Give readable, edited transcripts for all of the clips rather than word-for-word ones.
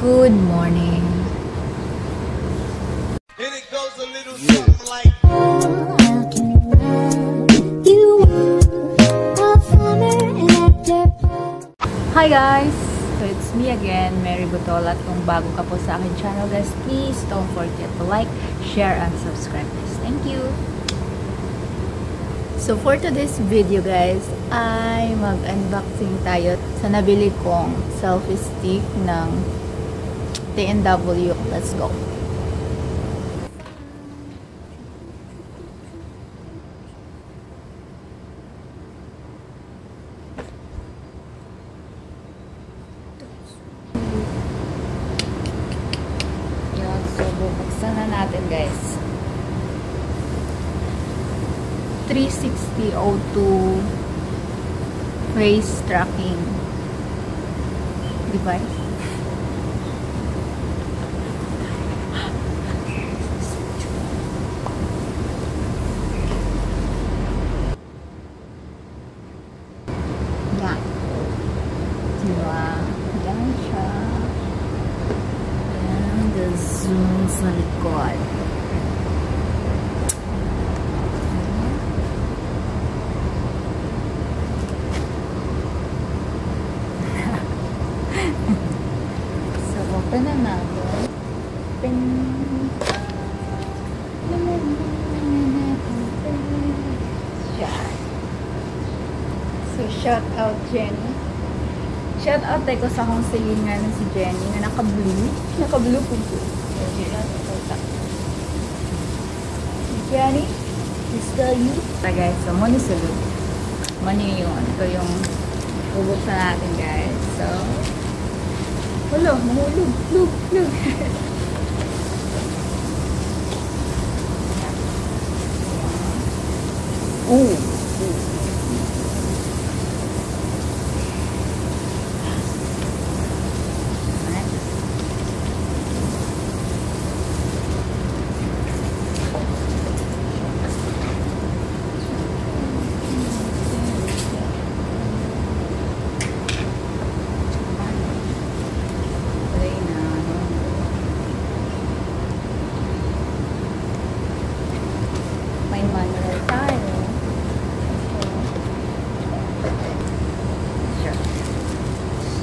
Good morning. And it goes a little something like Hi guys! So it's me again, Mary Butol, at kung bago ka po sa akin channel guys, please don't forget to like, share, and subscribe guys. Thank you! So for today's video guys, ay mag-unboxing tayo sa nabili kong selfie stick ng TNW. Let's go! So, bubuksan na natin, guys. 360 O2 face tracking device. Yan. Diba? Yan siya. Zoom sa likod. So, open na natin. Open. So, shout out Jenny. Shout out tayo sa akong silingan si Jenny na naka-blue. Naka-blue po po. Jenny, is that you? So guys, so money salute. Money yun. Ito yung bubuksan natin guys. So, wala, mahulog. Look. Oh.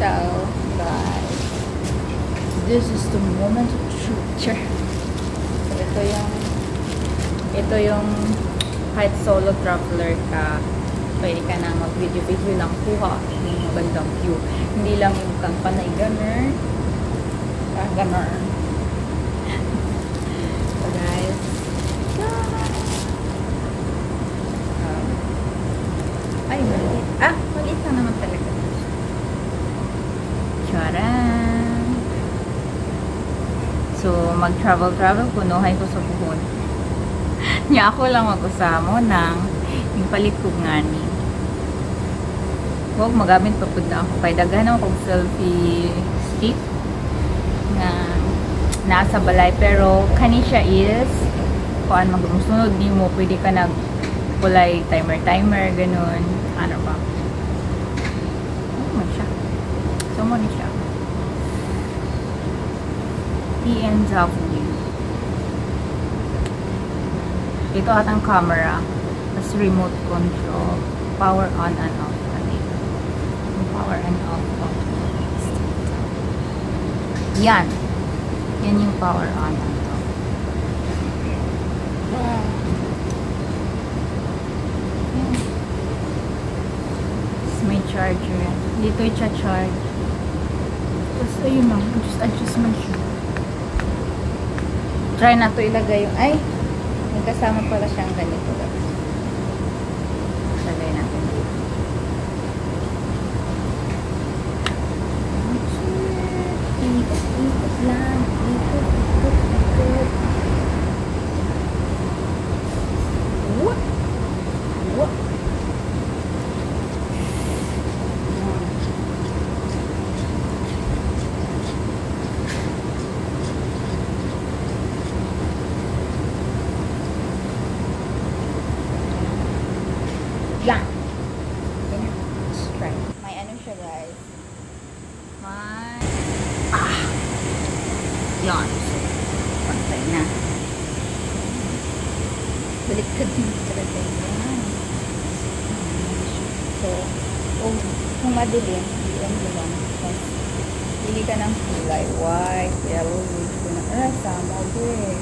So, guys, this is the moment of truth. So, ito yung kahit solo traveler ka, pwede ka na mag-video lang kuha yung magandang view. Hindi lang yung kang panay gamer. So, guys, ay, maliit. Maliit na naman talaga. Charan! So, mag-travel, punuhay ko sa buhon. Nya ako lang mag-usamo ng yung palit ko nga ni. Huwag magamit pa po na ako. Kaya daghan akong selfie stick na nasa balay. Pero, kani siya is kung magsunod di mo, pwede ka nag-pulay timer, ganun. Ano ba? So, mo siya. TNW. Ito atang camera. Tapos remote control. Power on and off. Power and off. Yan. Yan yung power on and off. Tapos may charger. Dito i-charge. Tapos, ayun lang. Just adjust man siya. Try na to ilagay yung, ay, may kasama pala siyang ganito. Lagay natin dito. Ikot lang. Ikot. What? Yan. Yan. Pantay na. Baliktad yung talaga yan. So, kung madilim, PM mo lang. Pili ka ng kulay. White, yellow, red, sama, gray.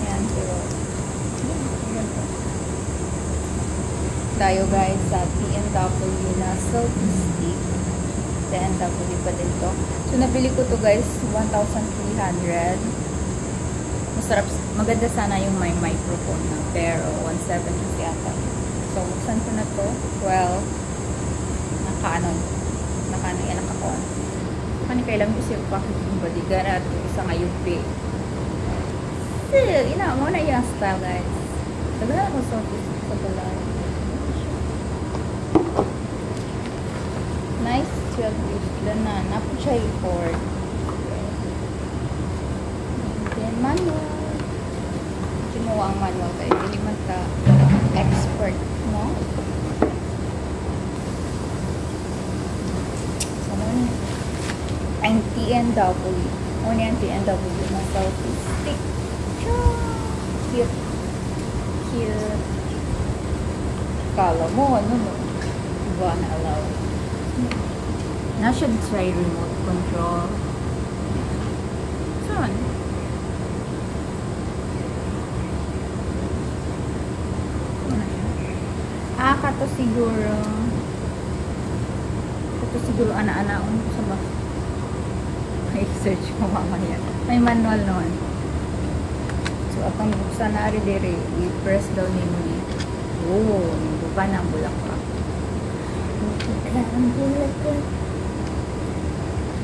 Yan, pero tayo guys sa TNW na selfie stick. TNW pa din to. So, nabili ko to guys, 1,300. Masarap, maganda sana yung may microphone na, pero 170 yata. So, buksan ko na to. Well, naka-on. Kailang isip pa yung bodyguard at isa ngayon pay. Still, ina mo na yung style guys. Tagalan ako sa balay. Nice 12 years na napo siya report. Then manual. Kinuha ang manual kayo. Hindi man ka expert, no? Ang TNW. Ano yung TNW na selfie stick. Cute. Cute. Kala mo, ano mo? Diba na allow? Na should try remote control. Saan? Kato siguro. Ana-ana sa ba? I-search ko mamaya. May manual noon. So, akong buksan na rin dire, i-press daw ni mo ni. Oh, buka na ang bulaklak. Buka ang bulaklak.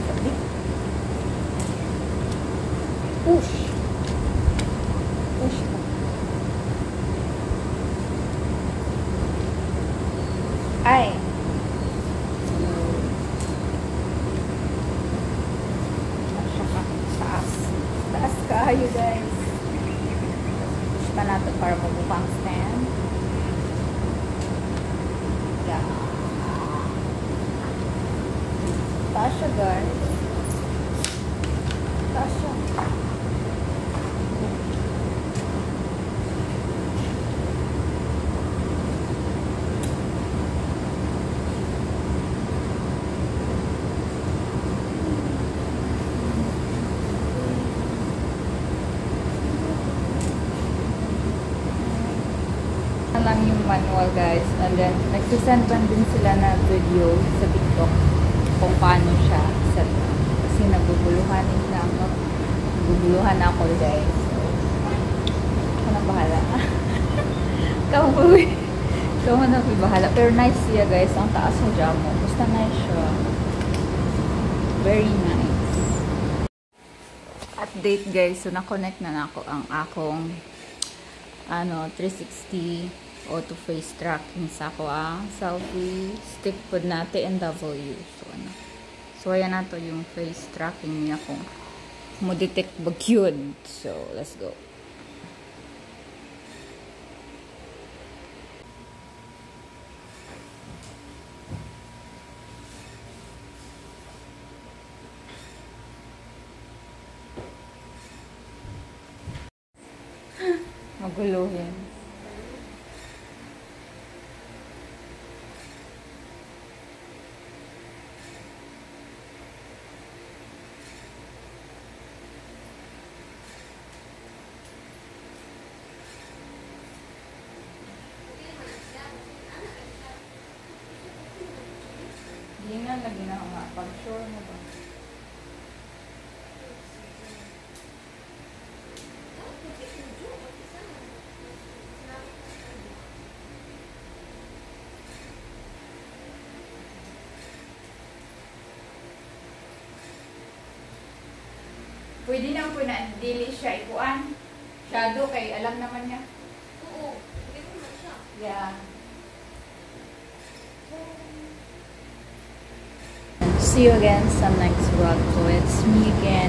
Sabi. Push. Push ka. Ay. Kayo guys. Push pa natin para mabuka ang stand. Yeah. Taas siya guys. Taas siya. Lang yung manual guys, and then nagsisend pa din sila na video sa TikTok kung paano siya set up. Kasi naguguluhan na ako guys. So, ako na bahala. Ikaw na bahala. Pero nice siya guys, ang taas ng jamo. Basta nice siya. Very nice. Update guys, so na-connect na ako ang akong 360 auto face tracking sa ako selfie stick pod na TNW. So ayan na to yung face tracking niya kung mo detect ba yun. So let's go. Maguluhin. Hindi nga lagi na nga. Pag-sure mo ba? Pwede na po na dili siya ikuan. Shadow kay alam naman niya. Oo, pwede naman siya. Yeah. See you again sa next vlog. So it's me again.